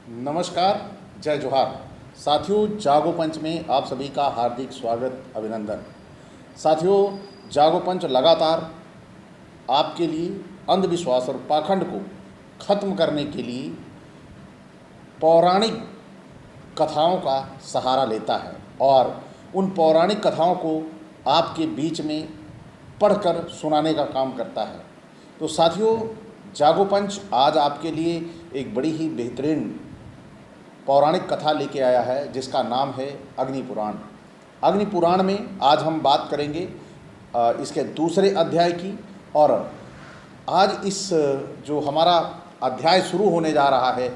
नमस्कार, जय जोहार। साथियों, जागो पंच में आप सभी का हार्दिक स्वागत, अभिनंदन। साथियों, जागो पंच लगातार आपके लिए अंधविश्वास और पाखंड को खत्म करने के लिए पौराणिक कथाओं का सहारा लेता है और उन पौराणिक कथाओं को आपके बीच में पढ़कर सुनाने का काम करता है। तो साथियों, जागो पंच आज आपके लिए एक बड़ी ही बेहतरीन पौराणिक कथा लेके आया है जिसका नाम है अग्नि पुराण। अग्नि पुराण में आज हम बात करेंगे इसके दूसरे अध्याय की। और आज इस जो हमारा अध्याय शुरू होने जा रहा है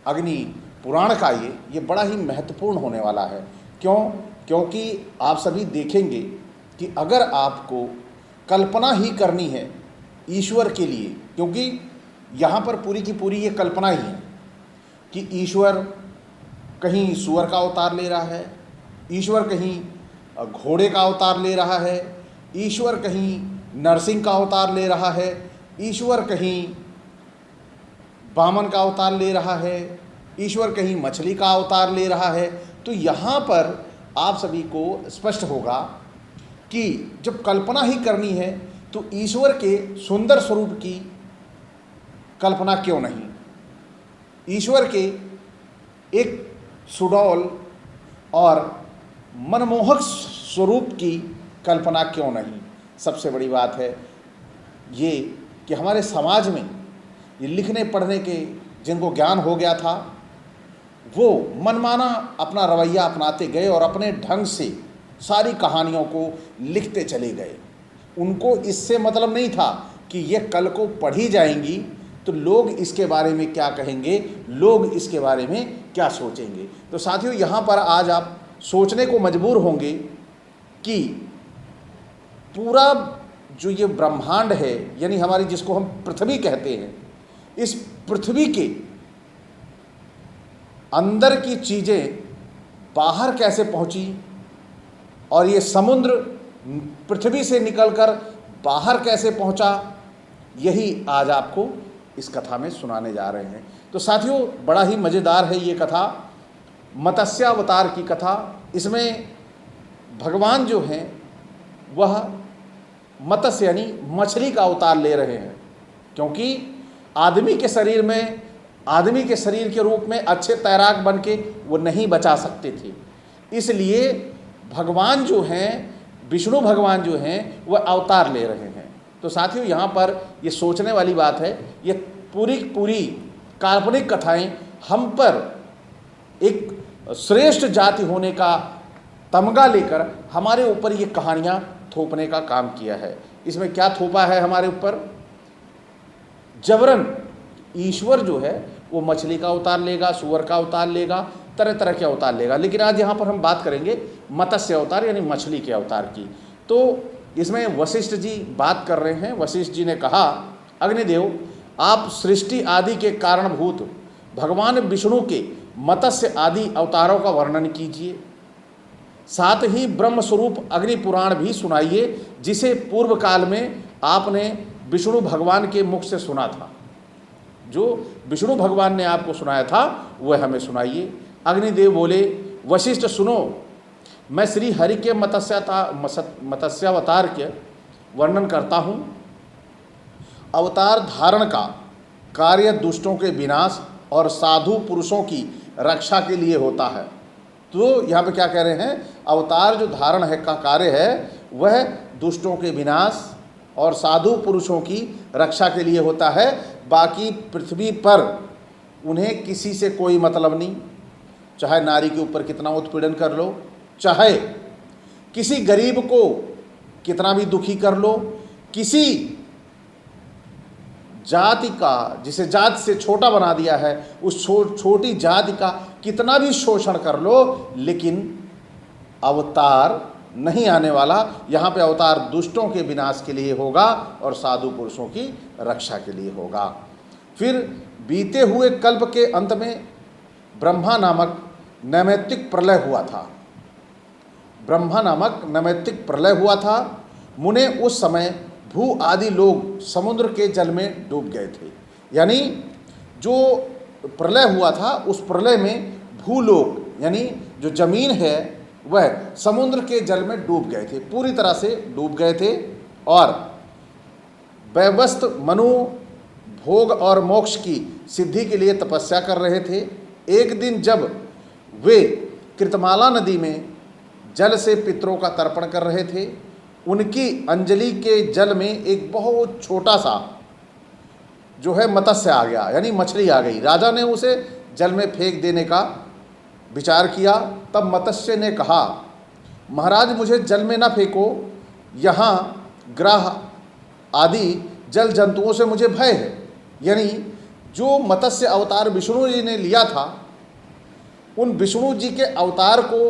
अग्नि पुराण का, ये बड़ा ही महत्वपूर्ण होने वाला है। क्योंकि आप सभी देखेंगे कि अगर आपको कल्पना ही करनी है ईश्वर के लिए, क्योंकि यहाँ पर पूरी की पूरी ये कल्पना ही है कि ईश्वर कहीं सूअर का अवतार ले रहा है, ईश्वर कहीं घोड़े का अवतार ले रहा है, ईश्वर कहीं नरसिंह का अवतार ले रहा है, ईश्वर कहीं वामन का अवतार ले रहा है, ईश्वर कहीं मछली का अवतार ले रहा है। तो यहाँ पर आप सभी को स्पष्ट होगा कि जब कल्पना ही करनी है तो ईश्वर के सुंदर स्वरूप की कल्पना क्यों नहीं, ईश्वर के एक सुडौल और मनमोहक स्वरूप की कल्पना क्यों नहीं। सबसे बड़ी बात है ये कि हमारे समाज में ये लिखने पढ़ने के जिनको ज्ञान हो गया था वो मनमाना अपना रवैया अपनाते गए और अपने ढंग से सारी कहानियों को लिखते चले गए। उनको इससे मतलब नहीं था कि ये कल को पढ़ी जाएंगी तो लोग इसके बारे में क्या कहेंगे, लोग इसके बारे में क्या सोचेंगे। तो साथियों, यहाँ पर आज आप सोचने को मजबूर होंगे कि पूरा जो ये ब्रह्मांड है, यानी हमारी जिसको हम पृथ्वी कहते हैं, इस पृथ्वी के अंदर की चीज़ें बाहर कैसे पहुँची और ये समुद्र पृथ्वी से निकलकर बाहर कैसे पहुँचा, यही आज आपको इस कथा में सुनाने जा रहे हैं। तो साथियों, बड़ा ही मज़ेदार है ये कथा, मत्स्यावतार की कथा। इसमें भगवान जो हैं वह मत्स्य यानी मछली का अवतार ले रहे हैं, क्योंकि आदमी के शरीर में, आदमी के शरीर के रूप में अच्छे तैराक बन के वो नहीं बचा सकते थे। इसलिए भगवान जो हैं, विष्णु भगवान जो हैं, वह अवतार ले रहे हैं। तो साथियों, यहाँ पर ये सोचने वाली बात है, ये पूरी काल्पनिक कथाएं हम पर एक श्रेष्ठ जाति होने का तमगा लेकर हमारे ऊपर ये कहानियाँ थोपने का काम किया है। इसमें क्या थोपा है हमारे ऊपर? जबरन ईश्वर जो है वो मछली का अवतार लेगा, सूअर का अवतार लेगा, तरह तरह के अवतार लेगा। लेकिन आज यहाँ पर हम बात करेंगे मत्स्य अवतार यानी मछली के अवतार की। तो इसमें वशिष्ठ जी बात कर रहे हैं। वशिष्ठ जी ने कहा, अग्निदेव, आप सृष्टि आदि के कारणभूत भगवान विष्णु के मत्स्य आदि अवतारों का वर्णन कीजिए, साथ ही ब्रह्म स्वरूप अग्नि पुराण भी सुनाइए, जिसे पूर्व काल में आपने विष्णु भगवान के मुख से सुना था। जो विष्णु भगवान ने आपको सुनाया था वह हमें सुनाइए। अग्निदेव बोले, वशिष्ठ सुनो, मैं श्री हरि के मत्स्यावतार के वर्णन करता हूँ। अवतार धारण का कार्य दुष्टों के विनाश और साधु पुरुषों की रक्षा के लिए होता है। तो यहाँ पे क्या कह रहे हैं? अवतार जो धारण है का कार्य है वह दुष्टों के विनाश और साधु पुरुषों की रक्षा के लिए होता है। बाकी पृथ्वी पर उन्हें किसी से कोई मतलब नहीं, चाहे नारी के ऊपर कितना उत्पीड़न कर लो, चाहे किसी गरीब को कितना भी दुखी कर लो, किसी जाति का, जिसे जाति से छोटा बना दिया है, उस छोटी जाति का कितना भी शोषण कर लो, लेकिन अवतार नहीं आने वाला। यहाँ पे अवतार दुष्टों के विनाश के लिए होगा और साधु पुरुषों की रक्षा के लिए होगा। फिर बीते हुए कल्प के अंत में ब्रह्मा नामक नैमित्तिक प्रलय हुआ था। ब्रह्मा नामक नैमित्तिक प्रलय हुआ था। मुने उस समय भू आदि लोग समुद्र के जल में डूब गए थे। यानी जो प्रलय हुआ था, उस प्रलय में भूलोक यानी जो जमीन है वह समुद्र के जल में डूब गए थे, पूरी तरह से डूब गए थे। और वैवस्त्र मनु भोग और मोक्ष की सिद्धि के लिए तपस्या कर रहे थे। एक दिन जब वे कृतमाला नदी में जल से पितरों का तर्पण कर रहे थे, उनकी अंजलि के जल में एक बहुत छोटा सा जो है मत्स्य आ गया, यानी मछली आ गई। राजा ने उसे जल में फेंक देने का विचार किया। तब मत्स्य ने कहा, महाराज मुझे जल में ना फेंको, यहाँ ग्रह आदि जल जंतुओं से मुझे भय है। यानी जो मत्स्य अवतार विष्णु जी ने लिया था, उन विष्णु जी के अवतार को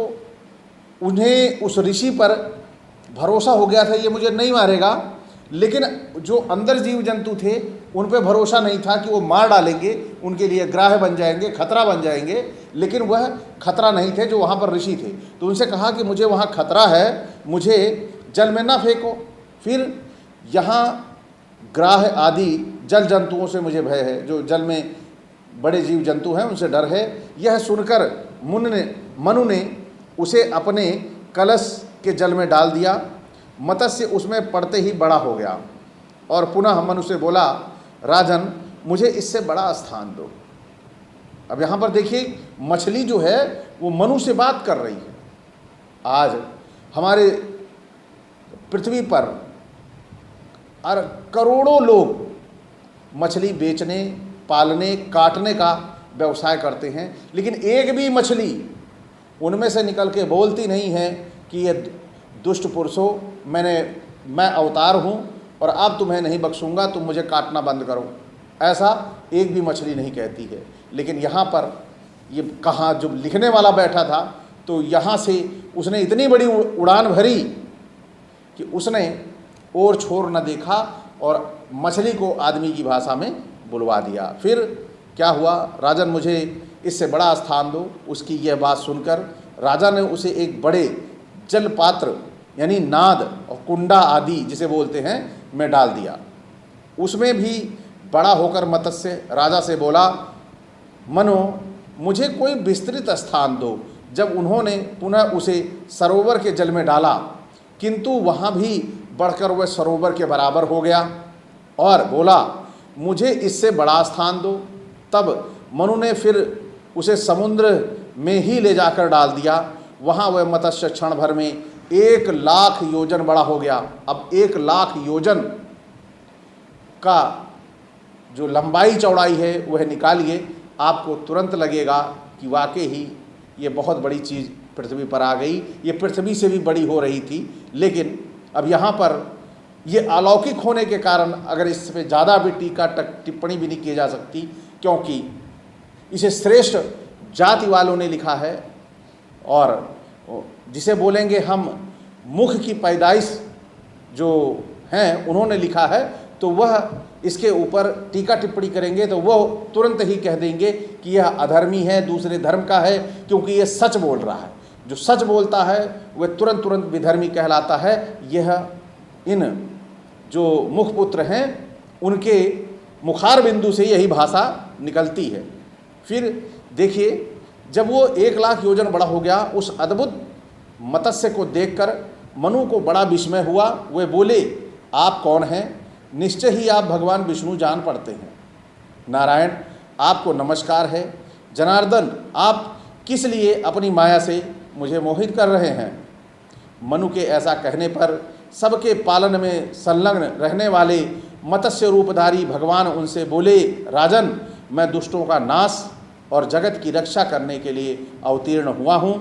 उन्हें उस ऋषि पर भरोसा हो गया था, ये मुझे नहीं मारेगा। लेकिन जो अंदर जीव जंतु थे उन पे भरोसा नहीं था कि वो मार डालेंगे, उनके लिए ग्राह्य बन जाएंगे, खतरा बन जाएंगे। लेकिन वह खतरा नहीं थे जो वहाँ पर ऋषि थे। तो उनसे कहा कि मुझे वहाँ खतरा है, मुझे जल में ना फेंको। फिर यहाँ ग्राह्य आदि जल जंतुओं से मुझे भय है, जो जल में बड़े जीव जंतु हैं उनसे डर है। यह सुनकर मनु ने उसे अपने कलश के जल में डाल दिया। मत्स्य उसमें पड़ते ही बड़ा हो गया और पुनः मनु से बोला, राजन मुझे इससे बड़ा स्थान दो। अब यहाँ पर देखिए, मछली जो है वो मनु से बात कर रही है। आज हमारे पृथ्वी पर करोड़ों लोग मछली बेचने, पालने, काटने का व्यवसाय करते हैं, लेकिन एक भी मछली उनमें से निकल के बोलती नहीं है कि ये दुष्ट पुरुषों, मैं अवतार हूँ और अब तुम्हें नहीं बख्शूंगा, तुम मुझे काटना बंद करो। ऐसा एक भी मछली नहीं कहती है। लेकिन यहाँ पर ये कहाँ जो लिखने वाला बैठा था, तो यहाँ से उसने इतनी बड़ी उड़ान भरी कि उसने और छोर न देखा और मछली को आदमी की भाषा में बुलवा दिया। फिर क्या हुआ, राजन मुझे इससे बड़ा स्थान दो। उसकी यह बात सुनकर राजा ने उसे एक बड़े जल पात्र यानी नाद और कुंडा आदि जिसे बोलते हैं में डाल दिया। उसमें भी बड़ा होकर मत्स्य राजा से बोला, मनो मुझे कोई विस्तृत स्थान दो। जब उन्होंने पुनः उसे सरोवर के जल में डाला, किंतु वहाँ भी बढ़कर वह सरोवर के बराबर हो गया और बोला, मुझे इससे बड़ा स्थान दो। तब मनु ने फिर उसे समुद्र में ही ले जाकर डाल दिया। वहाँ वह मत्स्य क्षण भर में 1,00,000 योजन बड़ा हो गया। अब 1,00,000 योजन का जो लंबाई चौड़ाई है वह निकालिए, आपको तुरंत लगेगा कि वाकई ही ये बहुत बड़ी चीज़ पृथ्वी पर आ गई। ये पृथ्वी से भी बड़ी हो रही थी, लेकिन अब यहाँ पर ये अलौकिक होने के कारण अगर इस पर ज़्यादा भी टीका टिप्पणी भी नहीं की जा सकती, क्योंकि इसे श्रेष्ठ जाति वालों ने लिखा है। और जिसे बोलेंगे हम मुख की पैदाइश जो हैं उन्होंने लिखा है, तो वह इसके ऊपर टीका टिप्पणी करेंगे तो वह तुरंत ही कह देंगे कि यह अधर्मी है, दूसरे धर्म का है, क्योंकि यह सच बोल रहा है। जो सच बोलता है वह तुरंत तुरंत विधर्मी कहलाता है। यह इन जो मुखपुत्र हैं उनके मुखार बिंदु से यही भाषा निकलती है। फिर देखिए, जब वो 1,00,000 योजन बड़ा हो गया, उस अद्भुत मत्स्य को देखकर मनु को बड़ा विस्मय हुआ। वे बोले, आप कौन हैं? निश्चय ही आप भगवान विष्णु जान पड़ते हैं। नारायण आपको नमस्कार है। जनार्दन आप किस लिए अपनी माया से मुझे मोहित कर रहे हैं? मनु के ऐसा कहने पर सबके पालन में संलग्न रहने वाले मत्स्य रूपधारी भगवान उनसे बोले, राजन मैं दुष्टों का नाश और जगत की रक्षा करने के लिए अवतीर्ण हुआ हूँ।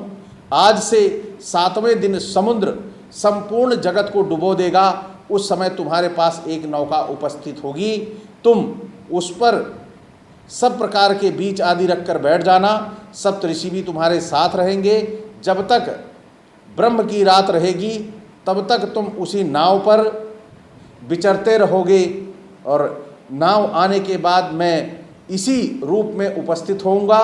आज से 7वें दिन समुद्र संपूर्ण जगत को डुबो देगा। उस समय तुम्हारे पास एक नौका उपस्थित होगी, तुम उस पर सब प्रकार के बीज आदि रखकर बैठ जाना। सप्तऋषि भी तुम्हारे साथ रहेंगे। जब तक ब्रह्म की रात रहेगी तब तक तुम उसी नाव पर विचरते रहोगे, और नाव आने के बाद मैं इसी रूप में उपस्थित होऊंगा।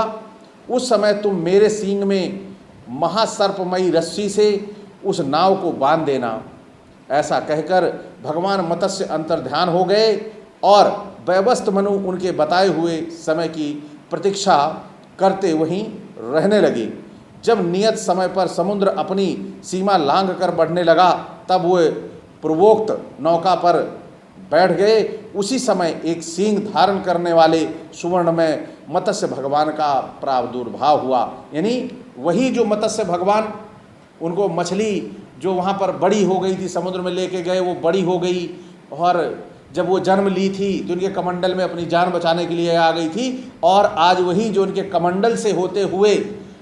उस समय तुम मेरे सींग में महासर्पमयी रस्सी से उस नाव को बांध देना। ऐसा कहकर भगवान मत्स्य अंतर्ध्यान हो गए और वैवस्त्र मनु उनके बताए हुए समय की प्रतीक्षा करते वहीं रहने लगे। जब नियत समय पर समुद्र अपनी सीमा लांघ कर बढ़ने लगा, तब वे पूर्वोक्त नौका पर बैठ गए। उसी समय एक सींग धारण करने वाले सुवर्ण में मत्स्य भगवान का प्रादुर्भाव हुआ। यानी वही जो मत्स्य भगवान, उनको मछली जो वहाँ पर बड़ी हो गई थी, समुद्र में लेके गए, वो बड़ी हो गई, और जब वो जन्म ली थी तो उनके कमंडल में अपनी जान बचाने के लिए आ गई थी। और आज वही जो उनके कमंडल से होते हुए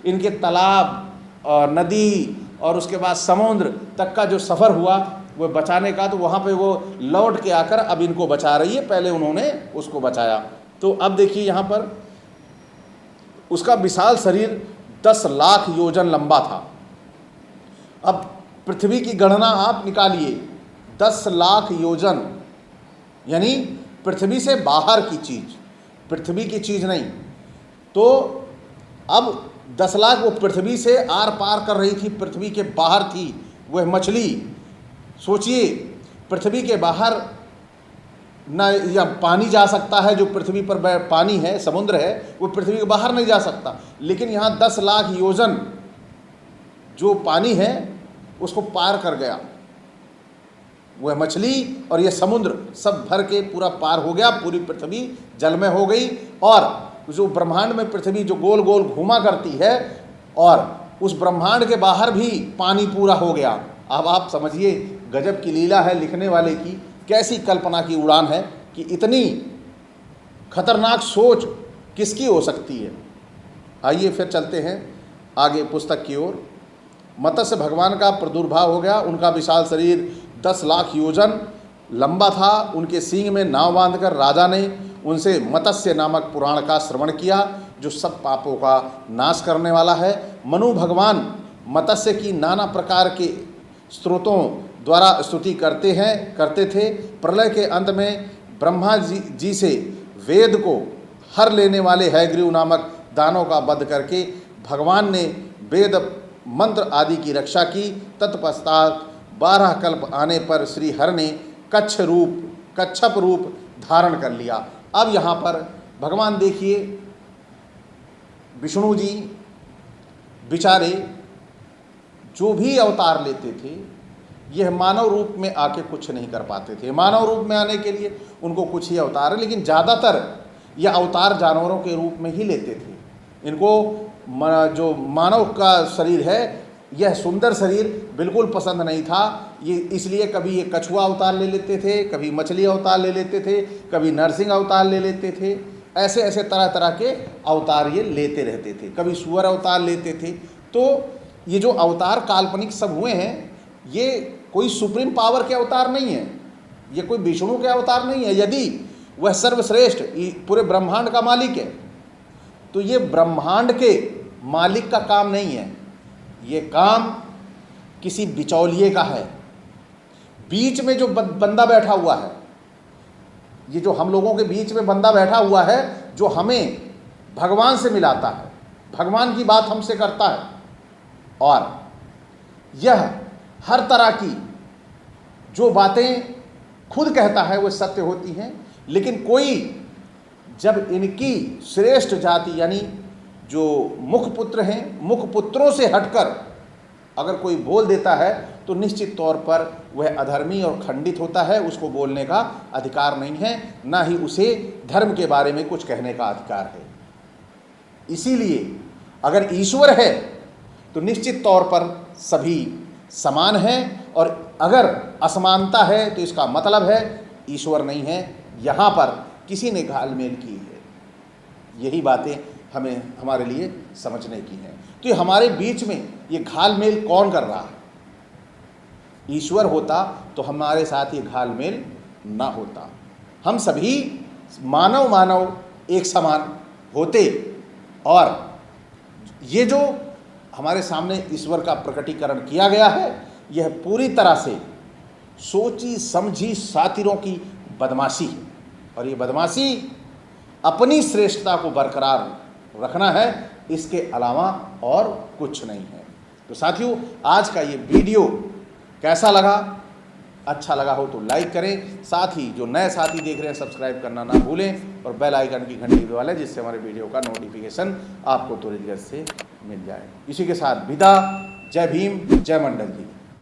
इनके तालाब और नदी और उसके बाद समुद्र तक का जो सफ़र हुआ वो बचाने का, तो वहाँ पे वो लौट के आकर अब इनको बचा रही है। पहले उन्होंने उसको बचाया। तो अब देखिए यहाँ पर उसका विशाल शरीर 10 लाख योजन लंबा था। अब पृथ्वी की गणना आप निकालिए, 10 लाख योजन, यानी पृथ्वी से बाहर की चीज़, पृथ्वी की चीज़ नहीं। तो अब 10 लाख वो पृथ्वी से आर पार कर रही थी, पृथ्वी के बाहर थी वह मछली। सोचिए, पृथ्वी के बाहर ना या पानी जा सकता है, जो पृथ्वी पर पानी है, समुद्र है, वो पृथ्वी के बाहर नहीं जा सकता। लेकिन यहाँ 10 लाख योजन जो पानी है उसको पार कर गया वह मछली, और यह समुद्र सब भर के पूरा पार हो गया। पूरी पृथ्वी जल में हो गई, और जो ब्रह्मांड में पृथ्वी जो गोल गोल घूमा करती है, और उस ब्रह्मांड के बाहर भी पानी पूरा हो गया। अब आप समझिए, गजब की लीला है लिखने वाले की, कैसी कल्पना की उड़ान है कि इतनी खतरनाक सोच किसकी हो सकती है। आइए फिर चलते हैं आगे पुस्तक की ओर। मत्स्य भगवान का प्रादुर्भाव हो गया। उनका विशाल शरीर 10 लाख योजन लंबा था। उनके सींग में नाव बांधकर राजा ने उनसे मत्स्य नामक पुराण का श्रवण किया, जो सब पापों का नाश करने वाला है। मनु भगवान मत्स्य की नाना प्रकार के स्रोतों द्वारा स्तुति करते थे। प्रलय के अंत में ब्रह्मा जी से वेद को हर लेने वाले हयग्रीव नामक दानों का वध करके भगवान ने वेद मंत्र आदि की रक्षा की। तत्पश्चात 12 कल्प आने पर श्री हर ने कच्छप रूप धारण कर लिया। अब यहाँ पर भगवान देखिए, विष्णु जी बेचारे जो भी अवतार लेते थे, यह मानव रूप में आके कुछ नहीं कर पाते थे। मानव रूप में आने के लिए उनको कुछ ही अवतार है, लेकिन ज़्यादातर यह अवतार जानवरों के रूप में ही लेते थे। इनको जो मानव का शरीर है, यह सुंदर शरीर बिल्कुल पसंद नहीं था। ये इसलिए कभी ये कछुआ अवतार ले लेते थे, कभी मछली अवतार ले लेते थे, कभी नरसिंह अवतार ले लेते थे। ऐसे ऐसे तरह तरह के अवतार ये लेते रहते थे। कभी सुअर अवतार लेते थे। तो ये जो अवतार काल्पनिक सब हुए हैं, ये कोई सुप्रीम पावर के अवतार नहीं है, ये कोई विष्णु के अवतार नहीं है। यदि वह सर्वश्रेष्ठ पूरे ब्रह्मांड का मालिक है, तो ये ब्रह्मांड के मालिक का काम नहीं है, ये काम किसी बिचौलिए का है। बीच में जो बंदा बैठा हुआ है, ये जो हम लोगों के बीच में बंदा बैठा हुआ है, जो हमें भगवान से मिलाता है, भगवान की बात हमसे करता है, और यह हर तरह की जो बातें खुद कहता है वो सत्य होती हैं। लेकिन कोई जब इनकी श्रेष्ठ जाति यानी जो मुखपुत्र हैं, मुखपुत्रों से हटकर अगर कोई बोल देता है, तो निश्चित तौर पर वह अधर्मी और खंडित होता है। उसको बोलने का अधिकार नहीं है, ना ही उसे धर्म के बारे में कुछ कहने का अधिकार है। इसीलिए अगर ईश्वर है तो निश्चित तौर पर सभी समान हैं, और अगर असमानता है तो इसका मतलब है ईश्वर नहीं है। यहाँ पर किसी ने घालमेल की है। यही बातें हमें हमारे लिए समझने की हैं। तो ये हमारे बीच में ये घालमेल कौन कर रहा है? ईश्वर होता तो हमारे साथ ये घालमेल ना होता। हम सभी मानव एक समान होते, और ये जो हमारे सामने ईश्वर का प्रकटीकरण किया गया है, यह पूरी तरह से सोची समझी सातिरों की बदमाशी है। और ये बदमाशी अपनी श्रेष्ठता को बरकरार रखना है, इसके अलावा और कुछ नहीं है। तो साथियों, आज का ये वीडियो कैसा लगा अच्छा लगा हो तो लाइक करें, साथ ही जो नए साथी देख रहे हैं सब्सक्राइब करना ना भूलें और बेल आइकन की घंटी दबा लें, जिससे हमारे वीडियो का नोटिफिकेशन आपको त्वरित गति से मिल जाए। इसी के साथ विदा। जय भीम, जय मंडल जी।